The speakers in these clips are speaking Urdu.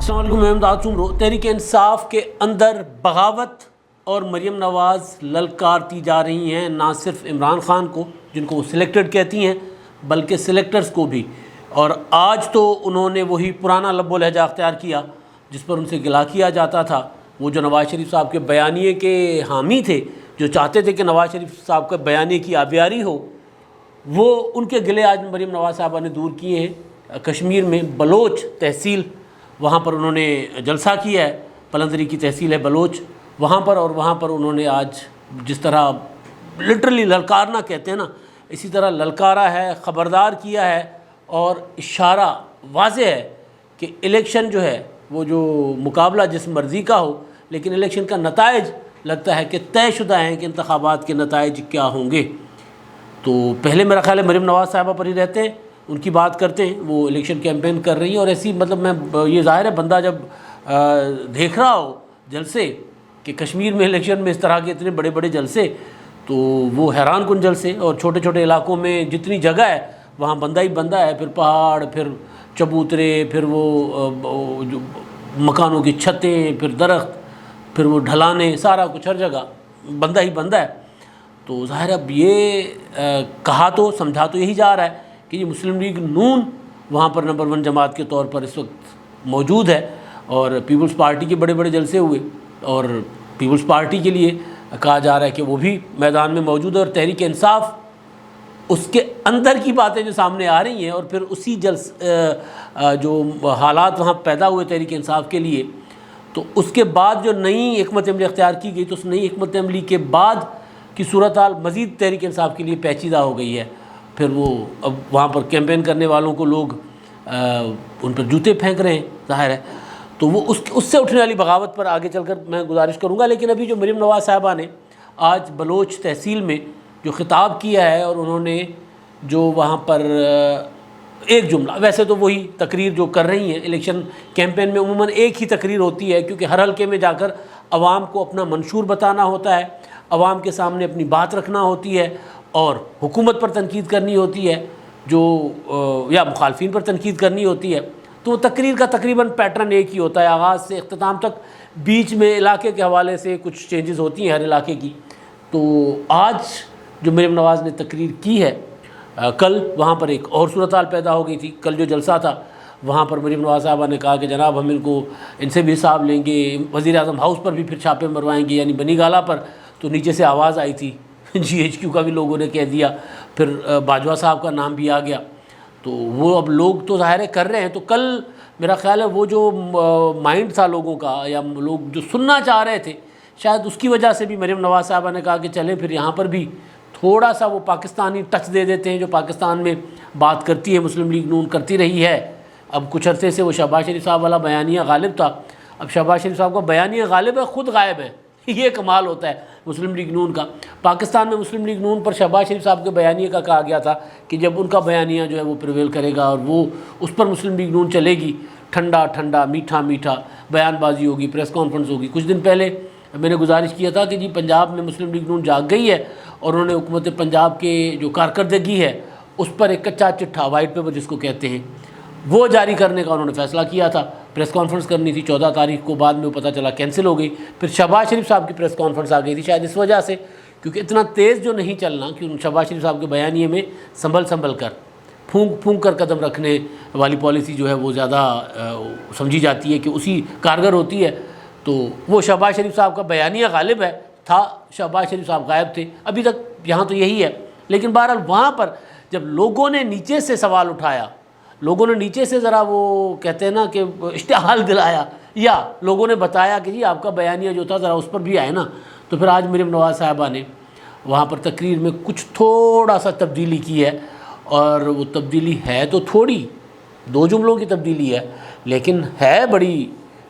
السلام علیکم، میں امداد عمرو۔ تحریک انصاف کے اندر بغاوت اور مریم نواز للکارتی جا رہی ہیں، نہ صرف عمران خان کو جن کو وہ سلیکٹڈ کہتی ہیں بلکہ سلیکٹرز کو بھی۔ اور آج تو انہوں نے وہی پرانا لب و لہجہ اختیار کیا جس پر ان سے گلا کیا جاتا تھا۔ وہ جو نواز شریف صاحب کے بیانیے کے حامی تھے، جو چاہتے تھے کہ نواز شریف صاحب کے بیانیے کی آبیاری ہو، وہ ان کے گلے آج مریم نواز صاحبہ نے دور کیے ہیں۔ کشمیر میں بلوچ تحصیل، وہاں پر انہوں نے جلسہ کیا ہے، پلندری کی تحصیل ہے بلوچ، وہاں پر، اور وہاں پر انہوں نے آج جس طرح لٹرلی للکارنا کہتے ہیں نا، اسی طرح للکارا ہے، خبردار کیا ہے، اور اشارہ واضح ہے کہ الیکشن جو ہے وہ جو مقابلہ جس مرضی کا ہو، لیکن الیکشن کا نتائج لگتا ہے کہ طے شدہ ہیں کہ انتخابات کے نتائج کیا ہوں گے۔ تو پہلے میرا خیال ہے مریم نواز صاحبہ پر ہی رہتے ہیں، ان کی بات کرتے ہیں۔ وہ الیکشن کیمپین کر رہی ہیں، اور ایسی مطلب میں یہ ظاہر ہے بندہ جب دیکھ رہا ہو جلسے کہ کشمیر میں الیکشن میں اس طرح کے اتنے بڑے بڑے جلسے، تو وہ حیران کن جلسے، اور چھوٹے چھوٹے علاقوں میں جتنی جگہ ہے وہاں بندہ ہی بندہ ہے، پھر پہاڑ، پھر چبوترے، پھر وہ جو مکانوں کی چھتیں، پھر درخت، پھر وہ ڈھلانے، سارا کچھ ہر جگہ بندہ ہی بندہ ہے۔ تو ظاہر اب یہ کہا تو سمجھا تو یہی جا رہا ہے کہ یہ مسلم لیگ نون وہاں پر نمبر 1 جماعت کے طور پر اس وقت موجود ہے، اور پیپلز پارٹی کے بڑے بڑے جلسے ہوئے، اور پیپلز پارٹی کے لیے کہا جا رہا ہے کہ وہ بھی میدان میں موجود ہے، اور تحریک انصاف اس کے اندر کی باتیں جو سامنے آ رہی ہیں، اور پھر اسی جو حالات وہاں پیدا ہوئے تحریک انصاف کے لیے، تو اس کے بعد جو نئی حکمت عملی اختیار کی گئی، تو اس نئی حکمت عملی کے بعد کی صورتحال مزید تحریک انصاف کے لیے پیچیدہ ہو گئی ہے۔ پھر وہ اب وہاں پر کیمپین کرنے والوں کو لوگ ان پر جوتے پھینک رہے ہیں، ظاہر ہے۔ تو وہ اس سے اٹھنے والی بغاوت پر آگے چل کر میں گزارش کروں گا، لیکن ابھی جو مریم نواز صاحبہ نے آج بلوچ تحصیل میں جو خطاب کیا ہے، اور انہوں نے جو وہاں پر ایک جملہ، ویسے تو وہی تقریر جو کر رہی ہیں الیکشن کیمپین میں عموماً ایک ہی تقریر ہوتی ہے، کیونکہ ہر حلقے میں جا کر عوام کو اپنا منشور بتانا ہوتا ہے، عوام کے سامنے اپنی بات رکھنا ہوتی ہے، اور حکومت پر تنقید کرنی ہوتی ہے جو یا مخالفین پر تنقید کرنی ہوتی ہے۔ تو وہ تقریر کا تقریباً پیٹرن ایک ہی ہوتا ہے، آغاز سے اختتام تک، بیچ میں علاقے کے حوالے سے کچھ چینجز ہوتی ہیں ہر علاقے کی۔ تو آج جو مریم نواز نے تقریر کی ہے، کل وہاں پر ایک اور صورتحال پیدا ہو گئی تھی۔ کل جو جلسہ تھا وہاں پر مریم نواز صاحبہ نے کہا کہ جناب ہم ان سے بھی حساب لیں گے، وزیر اعظم ہاؤس پر بھی پھر چھاپے مروائیں گے، یعنی بنی گالہ پر۔ تو نیچے سے آواز آئی تھی، GHQ کا بھی لوگوں نے کہہ دیا، پھر باجوہ صاحب کا نام بھی آ گیا۔ تو وہ اب لوگ تو ظاہر ہے کر رہے ہیں۔ تو کل میرا خیال ہے وہ جو مائنڈ تھا لوگوں کا، یا لوگ جو سننا چاہ رہے تھے، شاید اس کی وجہ سے بھی مریم نواز صاحبہ نے کہا کہ چلیں پھر یہاں پر بھی تھوڑا سا وہ پاکستانی ٹچ دے دیتے ہیں، جو پاکستان میں بات کرتی ہے مسلم لیگ نون، کرتی رہی ہے۔ اب کچھ عرصے سے وہ شہباز شریف صاحب والا بیانیہ غالب تھا، اب شہباز شریف صاحب کا بیانیہ غالب ہے، خود غائب ہے۔ یہ کمال ہوتا ہے مسلم لیگ نون کا۔ پاکستان میں مسلم لیگ نون پر شہباز شریف صاحب کے بیانیے کا کہا گیا تھا کہ جب ان کا بیانیہ جو ہے وہ پریویل کرے گا، اور وہ اس پر مسلم لیگ نون چلے گی، ٹھنڈا ٹھنڈا میٹھا میٹھا بیان بازی ہوگی، پریس کانفرنس ہوگی۔ کچھ دن پہلے میں نے گزارش کیا تھا کہ جی پنجاب میں مسلم لیگ نون جاگ گئی ہے، اور انہوں نے حکومت پنجاب کے جو کارکردگی ہے اس پر ایک کچا چٹھا، وائٹ پیپر جس کو کہتے ہیں، وہ جاری کرنے کا انہوں نے فیصلہ کیا تھا۔ پریس کانفرنس کرنی تھی 14 تاریخ کو، بعد میں وہ پتہ چلا کینسل ہو گئی۔ پھر شہباز شریف صاحب کی پریس کانفرنس آ گئی تھی، شاید اس وجہ سے، کیونکہ اتنا تیز جو نہیں چلنا، کہ شہباز شریف صاحب کے بیانیے میں سنبھل کر پھونک کر قدم رکھنے والی پالیسی جو ہے وہ زیادہ سمجھی جاتی ہے کہ اسی کارگر ہوتی ہے۔ تو وہ شہباز شریف صاحب کا بیانیہ غالب ہے تھا، شہباز شریف صاحب غائب تھے ابھی تک، یہاں تو یہی ہے۔ لیکن بہرحال وہاں پر جب لوگوں نے نیچے سے سوال اٹھایا، لوگوں نے نیچے سے ذرا وہ کہتے ہیں نا کہ اشتعال دلایا، یا لوگوں نے بتایا کہ جی آپ کا بیانیہ جو تھا ذرا اس پر بھی آئے نا، تو پھر آج مریم نواز صاحبہ نے وہاں پر تقریر میں کچھ تھوڑا سا تبدیلی کی ہے، اور وہ تبدیلی ہے تو تھوڑی، 2 جملوں کی تبدیلی ہے، لیکن ہے بڑی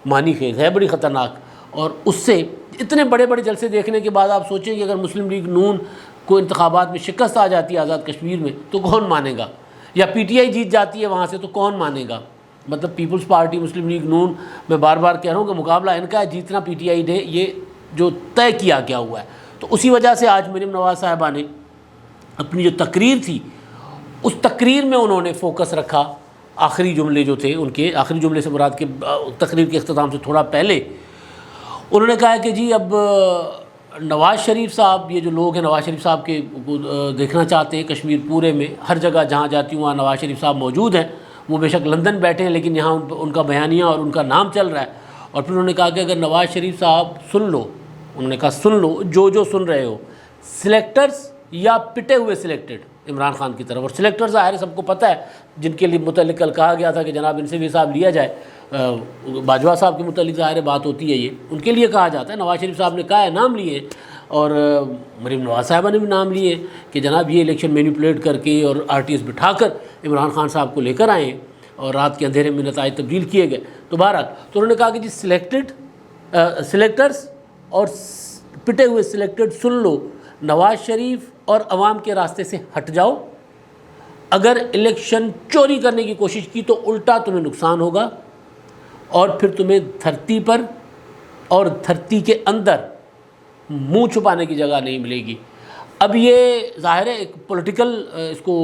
معنی خیز، ہے بڑی خطرناک۔ اور اس سے اتنے بڑے بڑے جلسے دیکھنے کے بعد آپ سوچیں کہ اگر مسلم لیگ نون کو انتخابات میں شکست آ جاتی ہے آزاد کشمیر میں تو کون مانے گا، یا PTI جیت جاتی ہے وہاں سے تو کون مانے گا۔ مطلب پیپلز پارٹی، مسلم لیگ نون، میں بار بار کہہ رہا ہوں کہ مقابلہ ان کا ہے، جیتنا PTI نے، یہ جو طے کیا گیا ہوا ہے۔ تو اسی وجہ سے آج مریم نواز صاحبہ نے اپنی جو تقریر تھی، اس تقریر میں انہوں نے فوکس رکھا آخری جملے جو تھے ان کے، آخری جملے سے مراد کے تقریر کے اختتام سے تھوڑا پہلے انہوں نے کہا کہ جی اب نواز شریف صاحب، یہ جو لوگ ہیں نواز شریف صاحب کے دیکھنا چاہتے ہیں کشمیر پورے میں، ہر جگہ جہاں جاتی ہوں وہاں نواز شریف صاحب موجود ہیں، وہ بے شک لندن بیٹھے ہیں لیکن یہاں ان کا بیانیہ اور ان کا نام چل رہا ہے۔ اور پھر انہوں نے کہا کہ اگر نواز شریف صاحب سن لو، انہوں نے کہا سن لو جو سن رہے ہو، سلیکٹرز یا پٹے ہوئے سلیکٹڈ عمران خان کی طرف، اور سلیکٹر ظاہر ہے سب کو پتہ ہے جن کے لیے متعلق کل کہا گیا تھا کہ جناب ان سے بھی حساب لیا جائے، باجوہ صاحب کے متعلق ظاہر بات ہوتی ہے، یہ ان کے لیے کہا جاتا ہے۔ نواز شریف صاحب نے کہا ہے، نام لیے، اور مریم نواز صاحبہ نے بھی نام لیے کہ جناب یہ الیکشن مینیپولیٹ کر کے اور RTS بٹھا کر عمران خان صاحب کو لے کر آئے ہیں اور رات کے اندھیرے میں نتائج تبدیل کیے گئے۔ تو بہرحال تو انہوں نے کہا کہ جی سلیکٹرز اور پٹے ہوئے سلیکٹڈ سن لو، نواز شریف اور عوام کے راستے سے ہٹ جاؤ، اگر الیکشن چوری کرنے کی کوشش کی تو الٹا تمہیں نقصان ہوگا اور پھر تمہیں دھرتی پر اور دھرتی کے اندر منہ چھپانے کی جگہ نہیں ملے گی۔ اب یہ ظاہر ہے ایک پولیٹیکل اس کو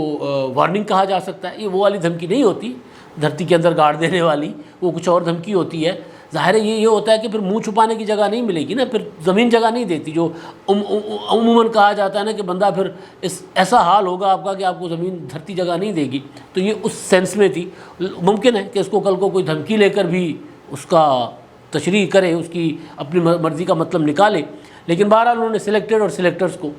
وارننگ کہا جا سکتا ہے، یہ وہ والی دھمکی نہیں ہوتی دھرتی کے اندر گاڑ دینے والی، وہ کچھ اور دھمکی ہوتی ہے۔ ظاہر ہے یہ ہوتا ہے کہ پھر منہ چھپانے کی جگہ نہیں ملے گی نا، پھر زمین جگہ نہیں دیتی، جو عموماً کہا جاتا ہے نا کہ بندہ پھر ایسا حال ہوگا آپ کا کہ آپ کو زمین دھرتی جگہ نہیں دے گی، تو یہ اس سینس میں تھی۔ ممکن ہے کہ اس کو کل کو کوئی دھمکی لے کر بھی اس کا تشریح کرے، اس کی اپنی مرضی کا مطلب نکالے، لیکن بہرحال انہوں نے سلیکٹڈ اور سلیکٹرز کو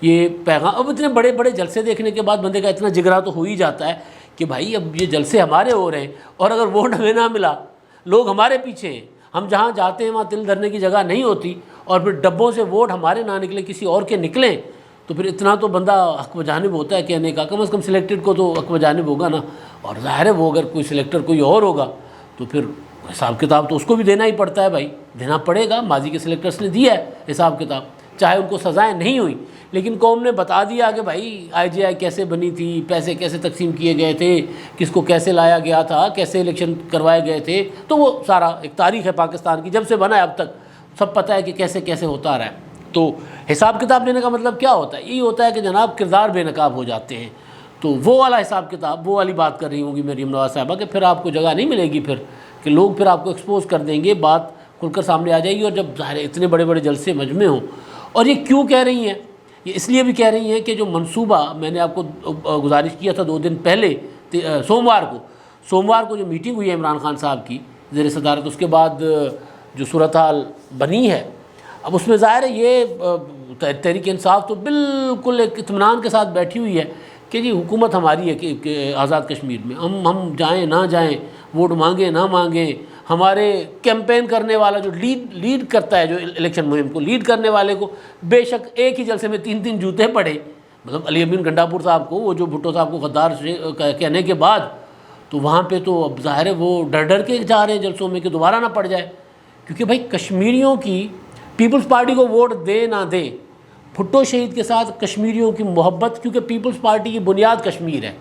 یہ پیغام، اب اتنے بڑے بڑے جلسے دیکھنے کے بعد بندے کا اتنا جگرا تو ہو ہی جاتا ہے کہ بھائی اب یہ جلسے ہمارے ہو رہے ہیں اور اگر ووٹ ہمیں نہ ملا، لوگ ہمارے پیچھے ہیں، ہم جہاں جاتے ہیں وہاں تل دھرنے کی جگہ نہیں ہوتی، اور پھر ڈبوں سے ووٹ ہمارے نہ نکلے کسی اور کے نکلیں، تو پھر اتنا تو بندہ حق و جانب ہوتا ہے کہنے کا، کم از کم سلیکٹڈ کو تو حق و جانب ہوگا نا۔ اور ظاہر ہے وہ اگر کوئی سلیکٹر کوئی اور ہوگا تو پھر حساب کتاب تو اس کو بھی دینا ہی پڑتا ہے، بھائی دینا پڑے گا۔ ماضی کے سلیکٹرز نے دیا ہے حساب کتاب، چاہے ان کو سزائیں نہیں ہوئی، لیکن قوم نے بتا دیا کہ بھائی IGI کیسے بنی تھی، پیسے کیسے تقسیم کیے گئے تھے، کس کو کیسے لایا گیا تھا، کیسے الیکشن کروائے گئے تھے، تو وہ سارا ایک تاریخ ہے پاکستان کی، جب سے بنا ہے اب تک سب پتہ ہے کہ کیسے کیسے ہوتا آ رہا ہے۔ تو حساب کتاب لینے کا مطلب کیا ہوتا ہے؟ یہی ہوتا ہے کہ جناب کردار بے نقاب ہو جاتے ہیں، تو وہ والا حساب کتاب، وہ والی بات کر رہی ہوں گی مریم نواز صاحبہ کہ پھر آپ کو جگہ نہیں ملے گی، پھر کہ لوگ پھر آپ کو ایکسپوز کر دیں گے، بات کھل کر سامنے آ جائے گی۔ اور جب ظاہر اتنے بڑے بڑے جلسے مجمع ہوں، اور یہ کیوں کہہ رہی ہیں؟ یہ اس لیے بھی کہہ رہی ہیں کہ جو منصوبہ میں نے آپ کو گزارش کیا تھا 2 دن پہلے، سوموار کو جو میٹنگ ہوئی ہے عمران خان صاحب کی زیر صدارت، اس کے بعد جو صورتحال بنی ہے، اب اس میں ظاہر ہے یہ تحریک انصاف تو بالکل ایک اطمینان کے ساتھ بیٹھی ہوئی ہے کہ جی حکومت ہماری ہے کہ آزاد کشمیر میں ہم جائیں نہ جائیں، ووٹ مانگیں نہ مانگیں، ہمارے کیمپین کرنے والا جو لیڈ کرتا ہے، جو الیکشن مہم کو لیڈ کرنے والے کو بے شک ایک ہی جلسے میں 3 جوتے پڑے، مطلب علی امین گنڈاپور صاحب کو، وہ جو بھٹو صاحب کو غدار کہنے کے بعد، تو وہاں پہ تو اب ظاہر ہے وہ ڈر کے جا رہے ہیں جلسوں میں کہ دوبارہ نہ پڑ جائے، کیونکہ بھائی کشمیریوں کی پیپلز پارٹی کو ووٹ دے نہ دے، بھٹو شہید کے ساتھ کشمیریوں کی محبت، کیونکہ پیپلز پارٹی کی بنیاد کشمیر ہے،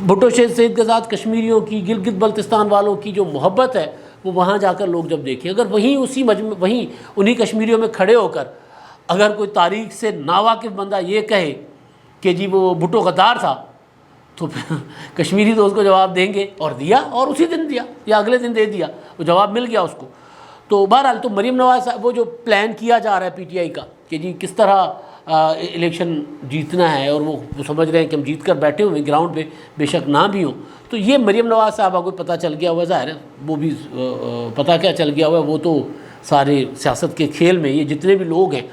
بھٹو شہید کے ساتھ کشمیریوں کی، گلگت بلتستان والوں کی جو محبت ہے، وہ وہاں جا کر لوگ جب دیکھیں، اگر وہیں انہی کشمیریوں میں کھڑے ہو کر اگر کوئی تاریخ سے ناواقف بندہ یہ کہے کہ جی وہ بھٹو غدار تھا، تو پھر کشمیری تو اس کو جواب دیں گے، اور دیا، اور اسی دن دیا یا اگلے دن دے دیا، وہ جواب مل گیا اس کو۔ تو بہرحال تو مریم نواز صاحب، وہ جو پلان کیا جا رہا ہے PTI کا کہ جی کس طرح الیکشن جیتنا ہے، اور وہ سمجھ رہے ہیں کہ ہم جیت کر بیٹھے ہوئے ہیں گراؤنڈ پہ، بے شک نہ بھی ہوں، تو یہ مریم نواز صاحبہ کو پتہ چل گیا ہوا ہے، ظاہر ہے وہ بھی پتہ کیا چل گیا ہوا ہے، وہ تو سارے سیاست کے کھیل میں یہ جتنے بھی لوگ ہیں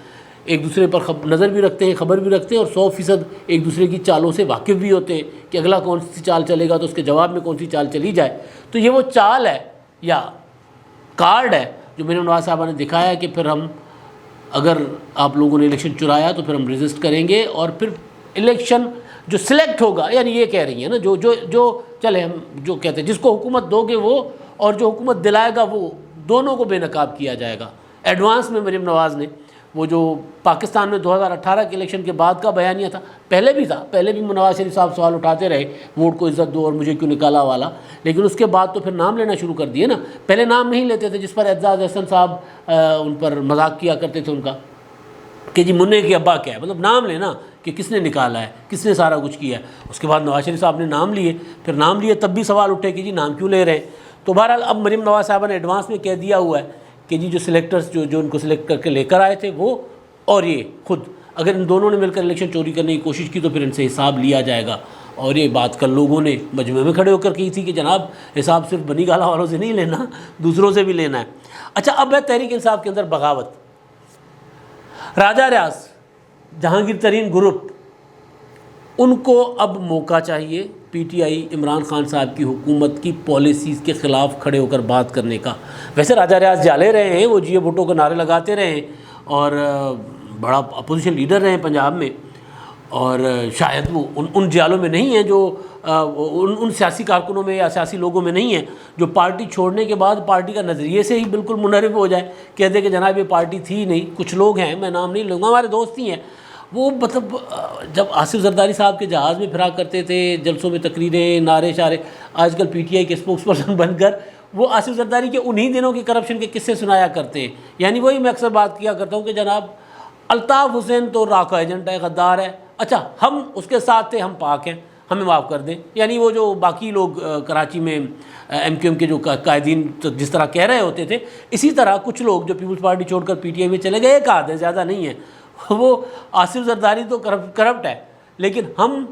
ایک دوسرے پر نظر بھی رکھتے ہیں، خبر بھی رکھتے ہیں، اور 100% ایک دوسرے کی چالوں سے واقف بھی ہوتے ہیں کہ اگلا کون سی چال چلے گا تو اس کے جواب میں کون سی چال چلی جائے۔ تو یہ وہ چال ہے یا کارڈ ہے جو مریم نواز صاحبہ نے دکھایا کہ پھر ہم، اگر آپ لوگوں نے الیکشن چرایا تو پھر ہم ریزسٹ کریں گے، اور پھر الیکشن جو سلیکٹ ہوگا، یعنی یہ کہہ رہی ہیں نا جو چلے ہم جو کہتے ہیں جس کو حکومت دو گے وہ، اور جو حکومت دلائے گا وہ، دونوں کو بے نقاب کیا جائے گا۔ ایڈوانس میں مریم نواز نے وہ جو پاکستان میں 2018 کے الیکشن کے بعد کا بیانیہ تھا، پہلے بھی تھا، پہلے بھی نواز شریف صاحب سوال اٹھاتے رہے ووٹ کو عزت دو اور مجھے کیوں نکالا والا، لیکن اس کے بعد تو پھر نام لینا شروع کر دیے نا۔ پہلے نام نہیں لیتے تھے، جس پر اعزاز احسن صاحب ان پر مذاق کیا کرتے تھے ان کا، کہ جی منع کے ابا کیا ہے، مطلب نام لینا کہ کس نے نکالا ہے، کس نے سارا کچھ کیا ہے۔ اس کے بعد نواز شریف صاحب نے نام لیے، پھر نام لیے تب بھی سوال اٹھے کہ جی نام کیوں لے رہے ہیں۔ تو بہرحال اب مریم نواز صاحبہ نے ایڈوانس میں کہہ دیا ہوا ہے کہ جی جو سلیکٹرز جو ان کو سلیکٹ کر کے لے کر آئے تھے وہ اور یہ خود، اگر ان دونوں نے مل کر الیکشن چوری کرنے کی کوشش کی تو پھر ان سے حساب لیا جائے گا۔ اور یہ بات کل لوگوں نے مجمع میں کھڑے ہو کر کی تھی کہ جناب حساب صرف بنی گالہ والوں سے نہیں لینا، دوسروں سے بھی لینا ہے۔ اچھا اب ہے تحریک انصاف کے اندر بغاوت۔ راجہ ریاض، جہانگیر ترین گروپ، ان کو اب موقع چاہیے P T I Imran Khan صاحب کی حکومت کی پالیسیز کے خلاف کھڑے ہو کر بات کرنے کا۔ ویسے راجہ ریاض جالے رہے ہیں، وہ جیو بھٹو کو نعرے لگاتے رہے ہیں اور بڑا اپوزیشن لیڈر رہے ہیں پنجاب میں، اور شاید وہ ان جالوں میں نہیں ہیں جو ان سیاسی کارکنوں میں یا سیاسی لوگوں میں نہیں ہیں جو پارٹی چھوڑنے کے بعد پارٹی کا نظریے سے ہی بالکل منحرف ہو جائے، کہہ دے کہ جناب یہ پارٹی تھی نہیں۔ کچھ لوگ ہیں، میں نام نہیں لوں گا، ہمارے دوست ہی ہیں، وہ مطلب جب آصف زرداری صاحب کے جہاز میں پھرا کرتے تھے، جلسوں میں تقریریں، نعرے شعرے، آج کل پی ٹی آئی کے اسپوکس پرسن بن کر وہ آصف زرداری کے انہی دنوں کے کرپشن کے قصے سنایا کرتے ہیں۔ یعنی وہی میں اکثر بات کیا کرتا ہوں کہ جناب الطاف حسین تو راکھا ایجنٹ ہے، غدار ہے، اچھا ہم اس کے ساتھ تھے، ہم پاک ہیں، ہمیں معاف کر دیں۔ یعنی وہ جو باقی لوگ کراچی میں ایم کیو ایم کے جو قائدین جس طرح کہہ رہے ہوتے تھے، اسی طرح کچھ لوگ جو پیپلز پارٹی چھوڑ کر پی ٹی آئی میں چلے گئے، ایک آدھ ہے، زیادہ نہیں ہے۔ وہ آصف زرداری تو کرپٹ ہے، لیکن ہم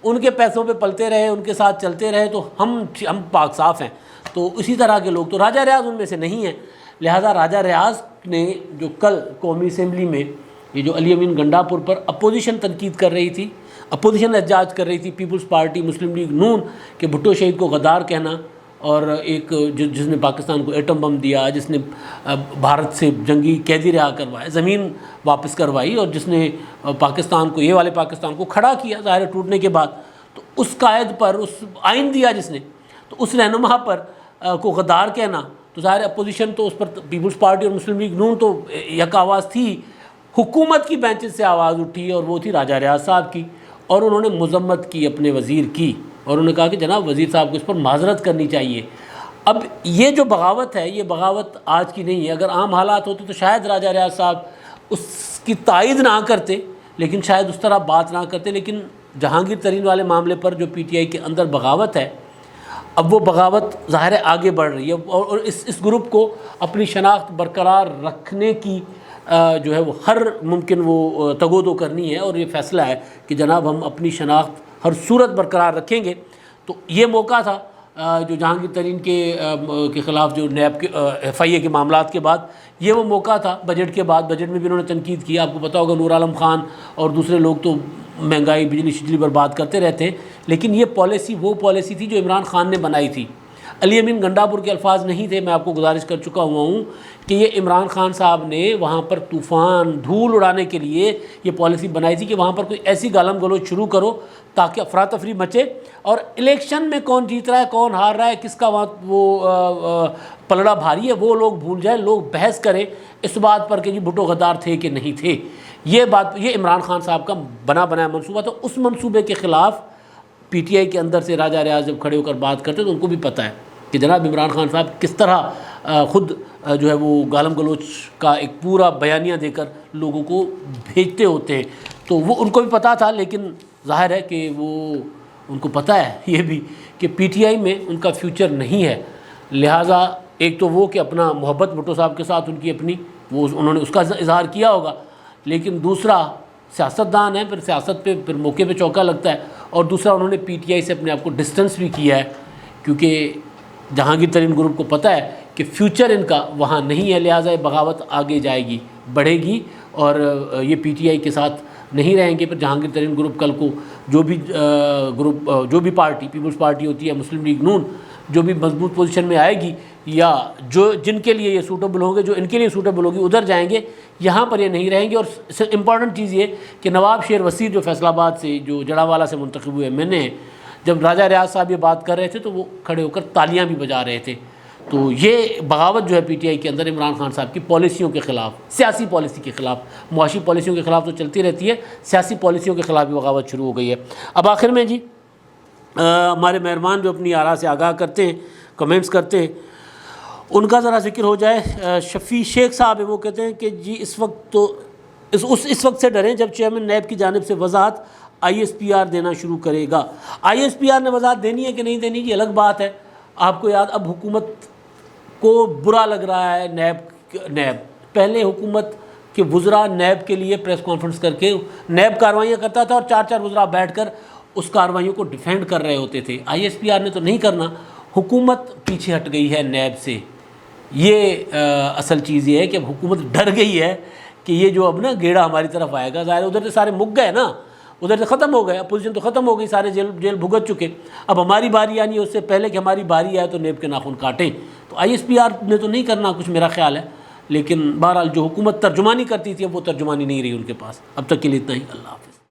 ان کے پیسوں پہ پلتے رہے، ان کے ساتھ چلتے رہے، تو ہم پاک صاف ہیں۔ تو اسی طرح کے لوگ، تو راجہ ریاض ان میں سے نہیں ہیں۔ لہٰذا راجہ ریاض نے جو کل قومی اسمبلی میں یہ جو علی امین گنڈا پور پر اپوزیشن تنقید کر رہی تھی، اپوزیشن احتجاج کر رہی تھی، پیپلز پارٹی، مسلم لیگ نون، کہ بھٹو شہید کو غدار کہنا، اور ایک جس نے پاکستان کو ایٹم بم دیا، جس نے بھارت سے جنگی قیدی رہا کروائے، زمین واپس کروائی، اور جس نے پاکستان کو، یہ والے پاکستان کو کھڑا کیا ظاہر ٹوٹنے کے بعد، تو اس قائد پر، اس آئین دیا جس نے، تو اس رہنما پر کو غدار کہنا، تو ظاہر اپوزیشن تو اس پر پیپلز پارٹی اور مسلم لیگ نون تو یک آواز تھی۔ حکومت کی بینچز سے آواز اٹھی اور وہ تھی راجہ ریاض صاحب کی، اور انہوں نے مذمت کی اپنے وزیر کی، اور انہوں نے کہا کہ جناب وزیر صاحب کو اس پر معذرت کرنی چاہیے۔ اب یہ جو بغاوت ہے، یہ بغاوت آج کی نہیں ہے۔ اگر عام حالات ہوتے تو شاید راجہ ریاض صاحب اس کی تائید نہ کرتے، لیکن شاید اس طرح بات نہ کرتے، لیکن جہانگیر ترین والے معاملے پر جو پی ٹی آئی کے اندر بغاوت ہے، اب وہ بغاوت ظاہر آگے بڑھ رہی ہے، اور اس گروپ کو اپنی شناخت برقرار رکھنے کی جو ہے وہ ہر ممکن وہ تگودو کرنی ہے، اور یہ فیصلہ ہے کہ جناب ہم اپنی شناخت ہر صورت برقرار رکھیں گے۔ تو یہ موقع تھا جو جہانگیر ترین کے خلاف جو نیب کے ایف آئی اے کے معاملات کے بعد، یہ وہ موقع تھا بجٹ کے بعد۔ بجٹ میں بھی انہوں نے تنقید کی، آپ کو پتہ ہوگا نور عالم خان اور دوسرے لوگ تو مہنگائی، بجلی شجلی پر بات کرتے رہتے ہیں، لیکن یہ پالیسی وہ پالیسی تھی جو عمران خان نے بنائی تھی۔ علی امین گنڈا پور کے الفاظ نہیں تھے، میں آپ کو گزارش کر چکا ہوا ہوں کہ یہ عمران خان صاحب نے وہاں پر طوفان دھول اڑانے کے لیے یہ پالیسی بنائی تھی کہ وہاں پر کوئی ایسی گالم گلوچ شروع کرو تاکہ افراتفری مچے، اور الیکشن میں کون جیت رہا ہے، کون ہار رہا ہے، کس کا وہاں وہ پلڑا بھاری ہے، وہ لوگ بھول جائیں، لوگ بحث کریں اس بات پر کہ جی بھٹو غدار تھے کہ نہیں تھے۔ یہ بات، یہ عمران خان صاحب کا بنایا منصوبہ تھا۔ اس منصوبے کے خلاف پی ٹی آئی کے اندر سے راجہ ریاض جب کھڑے ہو کر بات کرتے تو ان کو بھی پتہ ہے کہ جناب عمران خان صاحب کس طرح خود جو ہے وہ گالم گلوچ کا ایک پورا بیانیہ دے کر لوگوں کو بھیجتے ہوتے ہیں۔ تو وہ ان کو بھی پتہ تھا، لیکن ظاہر ہے کہ وہ ان کو پتہ ہے یہ بھی کہ پی ٹی آئی میں ان کا فیوچر نہیں ہے۔ لہٰذا ایک تو وہ کہ اپنا محبت بھٹو صاحب کے ساتھ ان کی اپنی، وہ انہوں نے اس کا اظہار کیا ہوگا، لیکن دوسرا سیاست دان ہے، پھر سیاست پہ پھر موقع پہ چوکا لگتا ہے، اور دوسرا انہوں نے پی ٹی آئی سے اپنے آپ کو ڈسٹنس بھی کیا ہے، کیونکہ جہانگیر ترین گروپ کو پتہ ہے کہ فیوچر ان کا وہاں نہیں ہے، لہٰذا یہ بغاوت آگے جائے گی، بڑھے گی، اور یہ پی ٹی آئی کے ساتھ نہیں رہیں گے۔ پھر جہانگیر ترین گروپ کل کو جو بھی پارٹی، پیپلز پارٹی ہوتی ہے، مسلم لیگ نون، جو بھی مضبوط پوزیشن میں آئے گی، یا جن کے لیے یہ سوٹیبل ہوں گے، جو ان کے لیے سوٹیبل ہوگی، ادھر جائیں گے، یہاں پر یہ نہیں رہیں گے۔ اور امپورٹنٹ چیز یہ کہ نواب شیر وسیع جو فیصل آباد سے، جو جڑاوالا سے منتخب ہوئے میں نے، جب راجہ ریاض صاحب یہ بات کر رہے تھے تو وہ کھڑے ہو کر تالیاں بھی بجا رہے تھے۔ تو یہ بغاوت جو ہے پی ٹی آئی کے اندر عمران خان صاحب کی پالیسیوں کے خلاف، سیاسی پالیسی کے خلاف، معاشی پالیسیوں کے خلاف تو چلتی رہتی ہے، سیاسی پالیسیوں کے خلاف بھی بغاوت شروع ہو گئی ہے۔ اب آخر میں جی ہمارے مہربان جو اپنی آراء سے آگاہ کرتے ہیں، کمنٹس کرتے ہیں، ان کا ذرا ذکر ہو جائے۔ شفیع شیخ صاحب ہیں، وہ کہتے ہیں کہ جی اس وقت تو اس وقت سے ڈریں جب چیئرمین نیب کی جانب سے وضاحت آئی ایس پی آر دینا شروع کرے گا۔ آئی ایس پی آر نے وضاحت دینی ہے کہ نہیں دینی یہ الگ بات ہے۔ آپ کو یاد، اب حکومت کو برا لگ رہا ہے نیب پہلے حکومت کے وزراء نیب کے لیے پریس کانفرنس کر کے نیب کاروائیاں کرتا تھا اور 4 وزراء بیٹھ کر اس کاروائیوں کو ڈیفینڈ کر رہے ہوتے تھے۔ آئی ایس پی آر نے تو نہیں کرنا، حکومت پیچھے ہٹ گئی ہے نیب سے۔ یہ اصل چیز یہ ہے کہ اب حکومت ڈر گئی ہے کہ یہ جو اب نا گیڑا ہماری طرف آئے گا، ظاہر ادھر سے سارے مک گئے نا، ادھر سے ختم ہو گئے، اپوزیشن تو ختم ہو گئی، سارے جیل بھگت چکے، اب ہماری باری آنی ہے، اس سے پہلے کہ ہماری باری آئے تو نیب کے ناخن کاٹیں۔ تو آئی ایس پی آر نے تو نہیں کرنا کچھ میرا خیال ہے، لیکن بہرحال جو حکومت ترجمانی کرتی تھی اب وہ ترجمانی نہیں رہی ان کے پاس۔ اب تک کے لیے اتنا ہی، اللہ حافظ۔